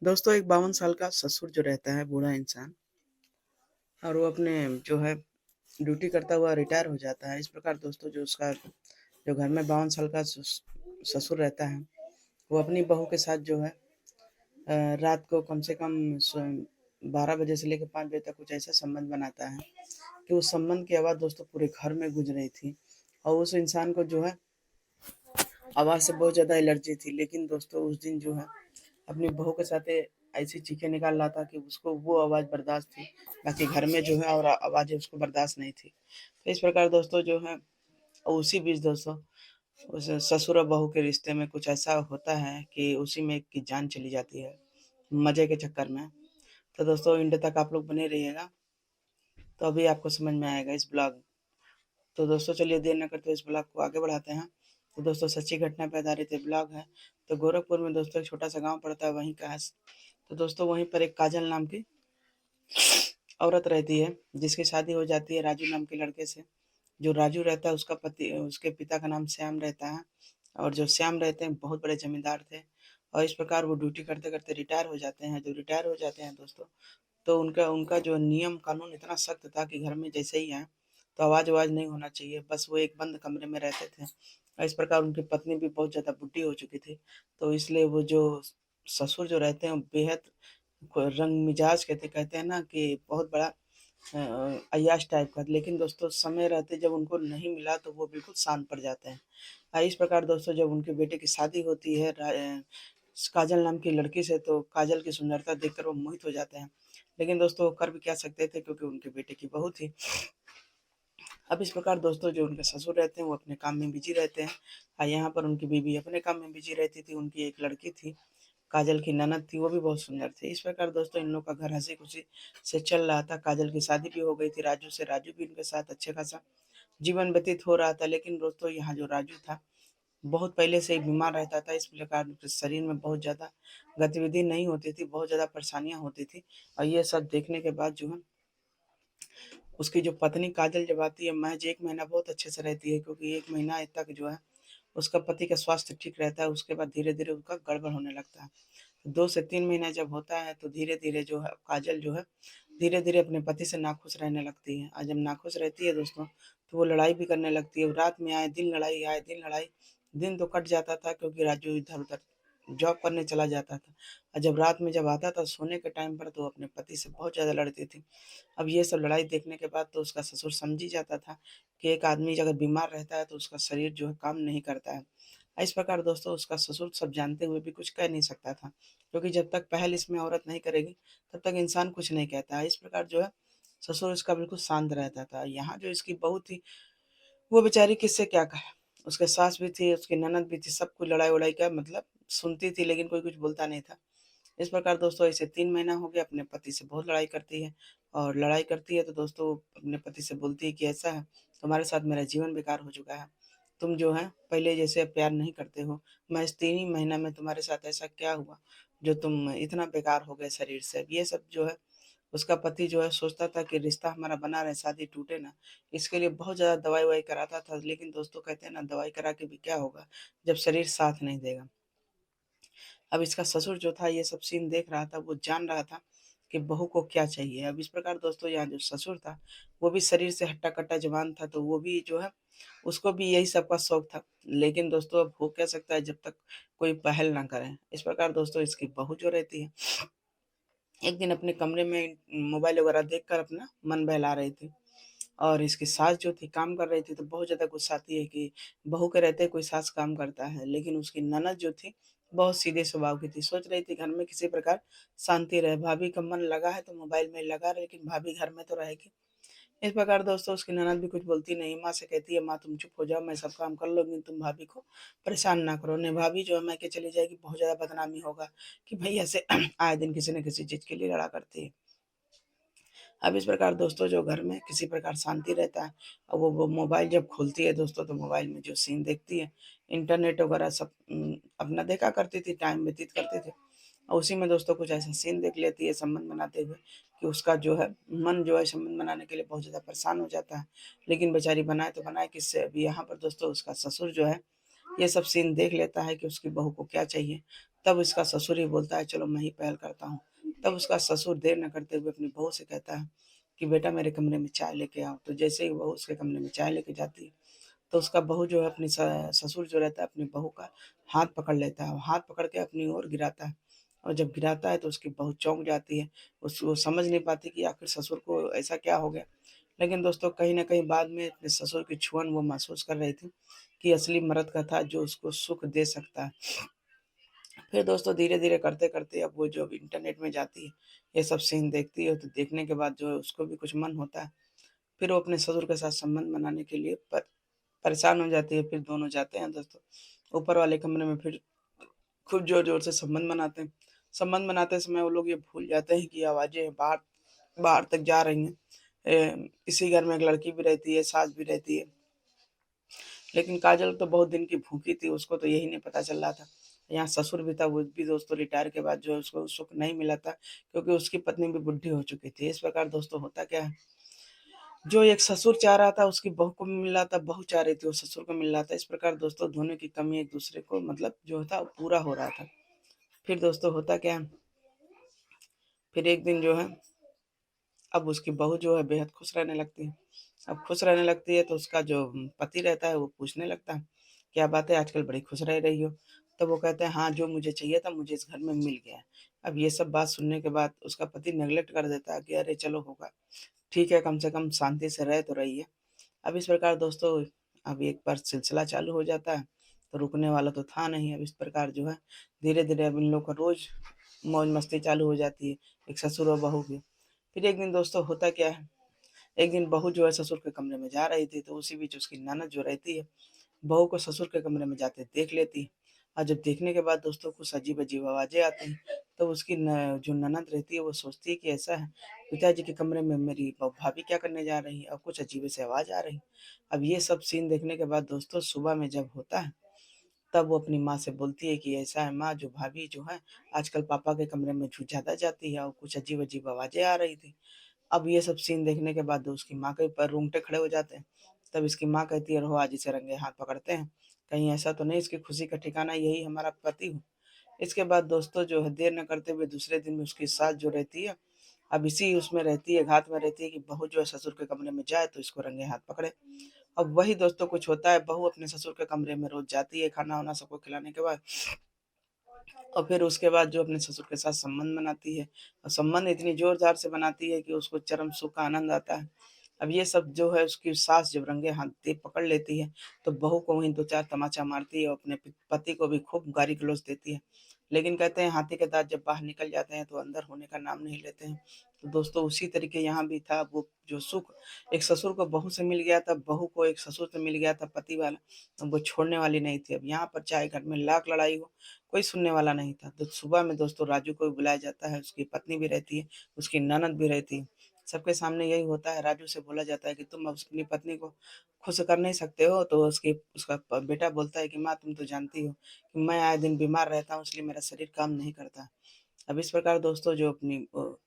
दोस्तों एक 52 साल का ससुर जो रहता है बूढ़ा इंसान और वो अपने जो है ड्यूटी करता हुआ रिटायर हो जाता है। इस प्रकार दोस्तों जो उसका जो घर में 52 साल का ससुर रहता है, वो अपनी बहू के साथ जो है रात को कम से कम 12 बजे से लेकर 5 बजे तक कुछ ऐसा संबंध बनाता है कि उस संबंध की आवाज़ दोस्तों पूरे घर में गूंज रही थी। और उस इंसान को जो है आवाज़ से बहुत ज़्यादा एलर्जी थी। लेकिन दोस्तों उस दिन जो है अपनी बहू के साथ ऐसी चीखें निकाल रहा था कि उसको वो आवाज़ बर्दाश्त थी, बाकी घर में जो है और आवाज़ें उसको बर्दाश्त नहीं थी। तो इस प्रकार दोस्तों जो है उसी बीच दोस्तों उस ससुर और बहू के रिश्ते में कुछ ऐसा होता है कि उसी में एक की जान चली जाती है मज़े के चक्कर में। तो दोस्तों एंड तक आप लोग बने रहिएगा, तो अभी आपको समझ में आएगा इस ब्लॉग। तो दोस्तों चलिए देर न करते इस ब्लॉग को आगे बढ़ाते हैं। तो दोस्तों सच्ची घटना पे आधारित ये ब्लॉग है। तो गोरखपुर में दोस्तों एक छोटा सा गाँव पड़ता है, वहीं का है। तो दोस्तों वहीं पर एक काजल नाम की औरत रहती है जिसकी शादी हो जाती है राजू नाम के लड़के से। जो राजू रहता है उसका पति, उसके पिता का नाम श्याम रहता है। और जो श्याम रहते हैं बहुत बड़े जमींदार थे। और इस प्रकार वो ड्यूटी करते करते रिटायर हो जाते हैं। जो रिटायर हो जाते हैं दोस्तों, तो उनका उनका जो नियम कानून इतना सख्त था कि घर में जैसे ही आए तो आवाज आवाज नहीं होना चाहिए, बस वो एक बंद कमरे में रहते थे। और इस प्रकार उनकी पत्नी भी बहुत ज्यादा बुढ़ी हो चुकी थी। तो इसलिए वो जो ससुर जो रहते हैं बेहद रंग मिजाज कहते कहते हैं ना कि बहुत बड़ा अय्याश टाइप का। लेकिन दोस्तों समय रहते जब उनको नहीं मिला तो वो बिल्कुल शांत पड़ जाते हैं। इस प्रकार दोस्तों जब उनके बेटे की शादी होती है काजल नाम की लड़की से, तो काजल की सुंदरता देखकर वो मोहित हो जाते हैं। लेकिन दोस्तों वो कर भी क्या सकते थे क्योंकि उनके बेटे की बहू थी। अब इस प्रकार दोस्तों जो उनके ससुर रहते हैं वो अपने काम में बिजी रहते हैं। यहाँ पर उनकी बीवी अपने काम में बिजी रहती थी। उनकी एक लड़की थी, काजल की ननद थी, वो भी बहुत सुंदर थी। इस प्रकार दोस्तों इन लोग का घर हंसी खुशी से चल रहा था। काजल की शादी भी हो गई थी राजू से, राजू भी उनके साथ अच्छे खासा जीवन व्यतीत हो रहा था। लेकिन दोस्तों यहाँ जो राजू था बहुत पहले से ही बीमार रहता था। इस प्रकार उसके शरीर में बहुत ज़्यादा गतिविधि नहीं होती थी, बहुत ज़्यादा परेशानियाँ होती थी। और ये सब देखने के बाद जो है उसकी जो पत्नी काजल जब आती है, महज 1 महीना बहुत अच्छे से रहती है क्योंकि 1 महीना तक जो है उसका पति का स्वास्थ्य ठीक रहता है। उसके बाद धीरे-धीरे उसका गड़बड़ होने लगता है। 2 से 3 महीना जब होता है तो धीरे-धीरे जो है काजल जो है धीरे-धीरे अपने पति से नाखुश रहने लगती है। और जब नाखुश रहती है दोस्तों, तो वो लड़ाई भी करने लगती है। रात में आए दिन लड़ाई, आए दिन लड़ाई। दिन तो कट जाता था क्योंकि राजू इधर-उधर जॉब करने चला जाता था। और जब रात में जब आता था सोने के टाइम पर, तो अपने पति से बहुत ज़्यादा लड़ती थी। अब ये सब लड़ाई देखने के बाद तो उसका ससुर समझ ही जाता था कि एक आदमी अगर बीमार रहता है तो उसका शरीर जो है काम नहीं करता है। इस प्रकार दोस्तों उसका ससुर सब जानते हुए भी कुछ कह नहीं सकता था, क्योंकि जब तक पहल इसमें औरत नहीं करेगी तब तक इंसान कुछ नहीं कहता है। इस प्रकार जो है ससुर इसका बिल्कुल शांत रहता था। यहाँ जो इसकी बहू थी वो बेचारी किससे क्या कहे। उसके सास भी थी, उसकी ननद भी थी, सब कुछ लड़ाई वड़ाई का मतलब सुनती थी लेकिन कोई कुछ बोलता नहीं था। इस प्रकार दोस्तों इसे 3 महीना हो गया, अपने पति से बहुत लड़ाई करती है। और लड़ाई करती है तो दोस्तों अपने पति से बोलती है कि ऐसा है, तुम्हारे साथ मेरा जीवन बेकार हो चुका है। तुम जो है पहले जैसे अब प्यार नहीं करते हो। मैं इस 3 ही महीना में तुम्हारे साथ ऐसा क्या हुआ जो तुम इतना बेकार हो गए शरीर से। ये सब जो है उसका पति जो है सोचता था कि रिश्ता हमारा बना रहे, शादी टूटे ना। इसके लिए बहुत ज़्यादा दवाई-ववाई कराता था। लेकिन दोस्तों कहते हैं ना दवाई करा के भी क्या होगा जब शरीर साथ नहीं देगा। अब इसका ससुर जो था ये सब सीन देख रहा था, वो जान रहा था कि बहू को क्या चाहिए। अब इस प्रकार दोस्तों यहाँ जो ससुर था वो भी शरीर से हट्टा-कट्टा जवान था, तो वो भी जो है उसको भी यही सब का शौक था। लेकिन दोस्तों अब हो क्या सकता है जब तक कोई पहल ना करे। इस प्रकार दोस्तों इसकी बहू जो रहती है एक दिन अपने कमरे में मोबाइल वगैरह देखकर अपना मन बहला रही थी। और इसकी सास जो थी काम कर रही थी, तो बहुत ज़्यादा गुस्साती है कि बहू के रहते कोई सास काम करता है। लेकिन उसकी ननद जो थी बहुत सीधे स्वभाव की थी। सोच रही थी घर में किसी प्रकार शांति रहे। भाभी का मन लगा है तो मोबाइल में लगा रहे, लेकिन भाभी घर में तो रहेगी। इस प्रकार दोस्तों उसकी ननद भी कुछ बोलती नहीं। माँ से कहती है, माँ तुम चुप हो जाओ, मैं सब काम कर लूँगी, तुम भाभी को परेशान ना करो। नहीं भाभी जो है मायके चली जाएगी, बहुत ज़्यादा बदनामी होगा कि भैया से आए दिन किसी न किसी चीज़ के लिए लड़ा करती है। अब इस प्रकार दोस्तों जो घर में किसी प्रकार शांति रहता है। और वो मोबाइल जब खोलती है दोस्तों, तो मोबाइल में जो सीन देखती है, इंटरनेट वगैरह सब अपना देखा करती थी, टाइम व्यतीत करते थे। और उसी में दोस्तों कुछ ऐसा सीन देख लेती है संबंध बनाते हुए कि उसका जो है मन जो है संबंध बनाने के लिए बहुत ज़्यादा परेशान हो जाता है। लेकिन बेचारी बनाए तो बनाए किससे। अभी यहाँ पर दोस्तों उसका ससुर जो है ये सब सीन देख लेता है कि उसकी बहू को क्या चाहिए। तब इसका ससुर ही बोलता है चलो मैं ही पहल करता हूँ। तब उसका ससुर देर न करते हुए अपनी बहू से कहता है कि बेटा मेरे कमरे में चाय लेके आओ। तो जैसे ही बहू उसके कमरे में चाय लेके जाती है, तो उसका बहू जो है अपनी ससुर जो रहता है अपनी बहू का हाथ पकड़ लेता है और हाथ पकड़ के अपनी ओर गिराता है। और जब गिराता है तो उसकी बहू चौंक जाती है। वो समझ नहीं पाती कि आखिर ससुर को ऐसा क्या हो गया। लेकिन दोस्तों कहीं न कहीं बाद में अपने ससुर की छुअन वो महसूस कर रही थी कि असली मर्द का था जो उसको सुख दे सकता है। फिर दोस्तों धीरे-धीरे करते-करते अब वो जो इंटरनेट में जाती है, ये सब सीन देखती है तो देखने के बाद जो है उसको भी कुछ मन होता है। फिर वो अपने ससुर के साथ संबंध बनाने के लिए परेशान हो जाती है। फिर दोनों जाते हैं दोस्तों ऊपर वाले कमरे में, फिर खूब ज़ोर-ज़ोर से संबंध बनाते हैं। संबंध बनाते समय वो लोग ये भूल जाते हैं कि आवाज़ें बाहर बाहर तक जा रही हैं। इसी घर में एक लड़की भी रहती है, सास भी रहती है। लेकिन काजल तो बहुत दिन की भूखी थी, उसको तो यही नहीं पता चल रहा था। यहाँ ससुर भी था, वो भी दोस्तों रिटायर के बाद जो है उसको सुख नहीं मिला था, क्योंकि उसकी पत्नी भी बुढ़ी हो चुकी थी। इस प्रकार दोस्तों होता क्या है, जो एक ससुर चाह रहा था उसकी बहू को भी मिल रहा था, बहू चाह रही थी वो ससुर को मिल रहा था। इस प्रकार दोस्तों दोनों की कमी एक दूसरे को मतलब जो था वो पूरा हो रहा था। फिर दोस्तों होता क्या है, फिर एक दिन जो है अब उसकी बहू जो है बेहद खुश रहने लगती है। अब खुश रहने लगती है तो उसका जो पति रहता है वो पूछने लगता है, "क्या बात है आजकल बड़ी खुश रह रही हो?" तब वो कहते हैं, "हाँ, जो मुझे चाहिए था मुझे इस घर में मिल गया है।" अब ये सब बात सुनने के बाद उसका पति नेगलेक्ट कर देता है कि अरे चलो होगा, ठीक है कम से कम शांति से रह तो रही है। अब इस प्रकार दोस्तों अब एक बार सिलसिला चालू हो जाता है, तो रुकने वाला तो था नहीं। अब इस प्रकार जो है धीरे-धीरे अब इन लोगों का रोज़ मौज-मस्ती चालू हो जाती है, एक ससुर और बहू की। फिर एक दिन दोस्तों होता क्या है, एक दिन बहू जो है ससुर के कमरे में जा रही थी, तो उसी बीच उसकी ननद जो रहती है, बहू को ससुर के कमरे में जाते देख लेती है। और जब देखने के बाद दोस्तों कुछ अजीब-अजीब आवाज़ें आती हैं, तो उसकी न जो ननद रहती है वो सोचती है कि ऐसा है, पिताजी के कमरे में मेरी भाभी क्या करने जा रही है और कुछ अजीब सी आवाज़ आ रही है। अब ये सब सीन देखने के बाद दोस्तों सुबह में जब होता है, तब वो अपनी माँ से बोलती है कि ऐसा है माँ, जो भाभी जो है आजकल पापा के कमरे में ज़्यादा जाती है और कुछ अजीब-अजीब आवाज़ें आ रही थी। अब ये सब सीन देखने के बाद उसकी माँ के ऊपर रूंगटे खड़े हो जाते हैं। तब इसकी माँ कहती है, "रहो आज इसे रंगे हाथ पकड़ते हैं। कहीं ऐसा तो नहीं इसकी खुशी का ठिकाना यही हमारा पति हो।" इसके बाद दोस्तों जो है देर न करते हुए दूसरे दिन में उसकी सास जो रहती है, अब इसी उसमें रहती है, घात में रहती है कि बहू जो है ससुर के कमरे में जाए तो इसको रंगे हाथ पकड़े। अब वही दोस्तों कुछ होता है, बहू अपने ससुर के कमरे में रोज़ जाती है खाना-वाना सबको खिलाने के बाद। और फिर उसके बाद जो अपने ससुर के साथ संबंध बनाती है और संबंध इतनी ज़ोर-ज़ार से बनाती है कि उसको चरम सुख का आनंद आता है। अब ये सब जो है उसकी सास जब रंगे हाथ पकड़ लेती है, तो बहू को वहीं 2-4 तमाचा मारती है और अपने पति को भी खूब गाली-गलौज देती है। लेकिन कहते हैं हाथी के दाँत जब बाहर निकल जाते हैं तो अंदर होने का नाम नहीं लेते हैं। तो दोस्तों उसी तरीके यहाँ भी था, वो जो सुख एक ससुर को बहू से मिल गया था, बहू को एक ससुर से मिल गया था पति वाला, वो छोड़ने वाली नहीं थी। अब यहाँ पर चाहे घर में लाख लड़ाई हो, कोई सुनने वाला नहीं था। तो सुबह में दोस्तों राजू को भी बुलाया जाता है, उसकी पत्नी भी रहती है, उसकी ननद भी रहती है। सबके सामने यही होता है, राजू से बोला जाता है कि तुम अब अपनी पत्नी को खुश कर नहीं सकते हो, तो उसका बेटा बोलता है कि माँ तुम तो जानती हो कि मैं आए दिन बीमार रहता हूँ इसलिए मेरा शरीर काम नहीं करता। अब इस प्रकार दोस्तों जो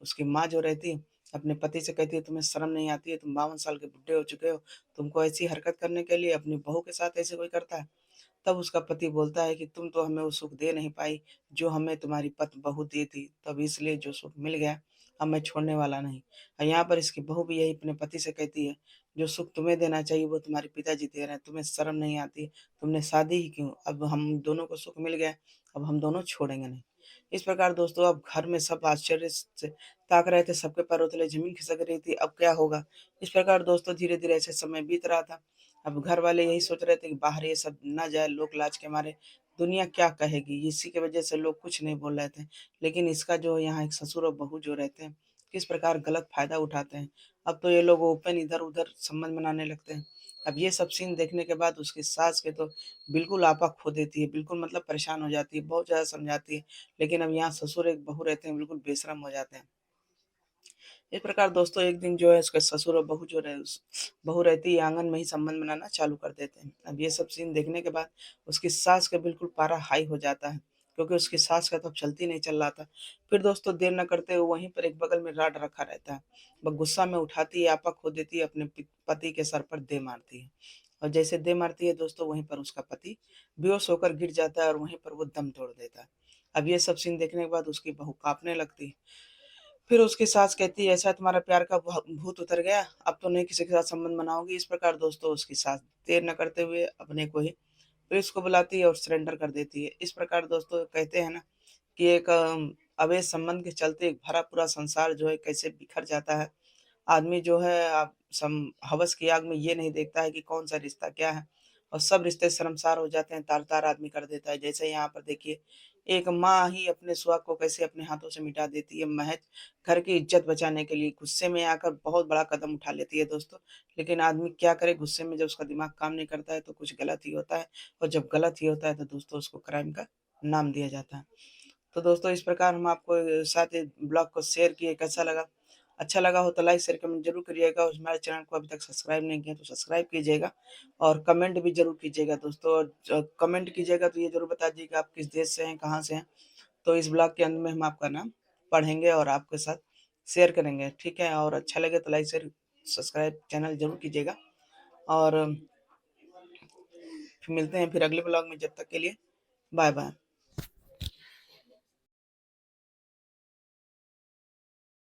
उसकी माँ जो रहती है, अपने पति से कहती है तुम्हें शर्म नहीं आती है, तुम 52 साल के बुड्ढे हो चुके हो, तुमको ऐसी हरकत करने के लिए अपनी बहू के साथ ऐसे कोई करता है? तब उसका पति बोलता है कि तुम तो हमें वो सुख दे नहीं पाई, जो हमें तुम्हारी बहू दी थी, तब इसलिए जो सुख मिल गया, अब मैं छोड़ने वाला नहीं। और यहाँ पर इसकी बहू भी यही अपने पति से कहती है, जो सुख तुम्हें देना चाहिए वो तुम्हारे पिताजी दे रहे हैं, तुम्हें शर्म नहीं आती, तुमने शादी ही क्यों? अब हम दोनों को सुख मिल गया, अब हम दोनों छोड़ेंगे नहीं। इस प्रकार दोस्तों अब घर में सब आश्चर्य से ताक रहे थे, सबके पैरों तले ज़मीन खिसक रही थी, अब क्या होगा? इस प्रकार दोस्तों धीरे-धीरे ऐसे समय बीत रहा था। अब घर वाले यही सोच रहे थे कि बाहर ये सब ना जाए, लोग लाज के मारे दुनिया क्या कहेगी? इसी की वजह से लोग कुछ नहीं बोल रहे थे। लेकिन इसका जो यहाँ एक ससुर और बहू जो रहते हैं, किस प्रकार गलत फ़ायदा उठाते हैं। अब तो ये लोग ओपन इधर-उधर संबंध बनाने लगते हैं। अब ये सब सीन देखने के बाद उसकी सास के तो बिल्कुल आपा खो देती है, बिल्कुल मतलब परेशान हो जाती है, बहुत ज़्यादा समझाती है। लेकिन अब यहाँ ससुर एक बहू रहते हैं, बिल्कुल बेशर्म हो जाते हैं। इस प्रकार दोस्तों एक दिन जो है उसके ससुर और बहू रहती है आंगन में ही संबंध बनाना चालू कर देते हैं। अब ये सब सीन देखने के बाद उसकी सास का बिल्कुल पारा हाई हो जाता है, क्योंकि उसकी सास का तो अब चलती नहीं चल रहा था। फिर दोस्तों देर न करते हुए वहीं पर एक बगल में रॉड रखा रहता है। वह गुस्सा में उठाती है, आपा खो देती है, अपने पति के सर पर दे मारती है। और जैसे दे मारती है दोस्तों, वहीं पर उसका पति बेहोश होकर गिर जाता है और वहीं पर वो दम तोड़ देता है। अब ये सब सीन देखने के बाद उसकी बहू काँपने लगती है। फिर उसकी सास कहती है, ऐसा तुम्हारा प्यार का भूत उतर गया, अब तो नहीं किसी के साथ संबंध बनाओगी। इस प्रकार दोस्तों उसकी सास देर न करते हुए अपने को ही पुलिस को बुलाती है और सरेंडर कर देती है। इस प्रकार दोस्तों कहते हैं ना कि एक अवैध संबंध के चलते एक भरा पूरा संसार जो है कैसे बिखर जाता है। आदमी जो है आप हवस की आग में ये नहीं देखता है कि कौन सा रिश्ता क्या है, और सब रिश्ते शर्मसार हो जाते हैं, तार तार आदमी कर देता है। जैसे यहाँ पर देखिए, एक माँ ही अपने सुहाग को कैसे अपने हाथों से मिटा देती है, महज घर की इज्जत बचाने के लिए गुस्से में आकर बहुत बड़ा कदम उठा लेती है दोस्तों। लेकिन आदमी क्या करे, गुस्से में जब उसका दिमाग काम नहीं करता है तो कुछ गलत ही होता है, और जब गलत ही होता है तो दोस्तों उसको क्राइम का नाम दिया जाता है। तो दोस्तों इस प्रकार हम आपको साथ ही ब्लॉग को शेयर किए, कैसा लगा? अच्छा लगा हो तो लाइक शेयर कमेंट जरूर करिएगा, और हमारे चैनल को अभी तक सब्सक्राइब नहीं किया तो सब्सक्राइब कीजिएगा, और कमेंट भी जरूर कीजिएगा दोस्तों। और कमेंट कीजिएगा तो ये जरूर बता दीजिएगा आप किस देश से हैं, कहाँ से हैं। तो इस ब्लॉग के अंत में हम आपका नाम पढ़ेंगे और आपके साथ शेयर करेंगे, ठीक है? और अच्छा लगे तो लाइक शेयर सब्सक्राइब चैनल जरूर कीजिएगा, और फिर मिलते हैं फिर अगले ब्लॉग में। जब तक के लिए बाय बाय।